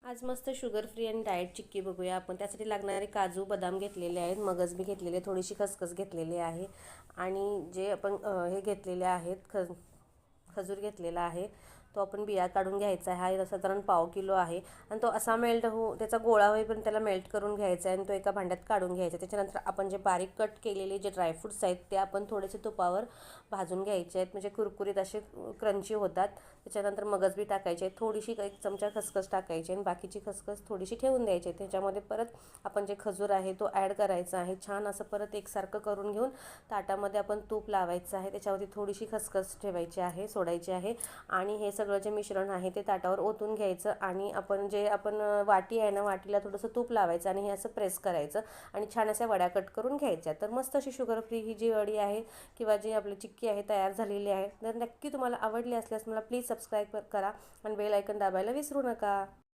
आज मस्त sugar free आणि डाएट चिक्की बघूया आपण. त्यासाठी लागणारे काजू बदाम घेतलेले आहेत, मगज बी घेतलेले, थोडीशी खसखस घेतलेली आहे आणि जे आपण हे घेतलेले आहेत खजूर घेतलेला आहे तो आपण बिया काढून घ्यायचा आहे. हा साधारण पाव किलो आहे आणि तो असा त्याचा गोळा होईपर्यंत त्याला मेल्ट करून घ्यायचा आहे आणि तो एका भांड्यात काढून घ्यायचा. त्याच्यानंतर आपण जे बारीक कट केलेले जे ड्रायफ्रूट्स आहेत ते आपण थोडेसे तुपावर भाजून घ्यायचे आहेत, म्हणजे कुरकुरीत असे क्रंची होतात. त्याच्यानंतर मगज बी टाकायचे आहे, थोडीशी एक चमचा खसखस टाकायची आणि बाकीची खसखस थोडीशी ठेवून द्यायची. त्याच्यामध्ये परत आपण जे खजूर आहे तो ॲड करायचा आहे. छान असं परत एकसारखं करून घेऊन ताटामध्ये आपण तूप लावायचं आहे, त्याच्यावरती थोडीशी खसखस ठेवायची आहे, सोडायची आहे आणि हे सगळं जे मिश्रण आहे ते ताटावर ओतून घ्यायचं आणि आपण वाटी आहे ना, वाटीला थोडंसं तूप लावायचं आणि हे असं प्रेस करायचं आणि छान अशा वड्या कट करून घ्यायच्या. तर मस्त अशी शुगर फ्री ही जी वडी आहे किंवा जी आपली चिक्की आहे तयार झालेली आहे. तर नक्की तुम्हाला आवडली असल्यास मला प्लीज सबस्क्राईब करा आणि बेल आयकन दाबायला विसरू नका.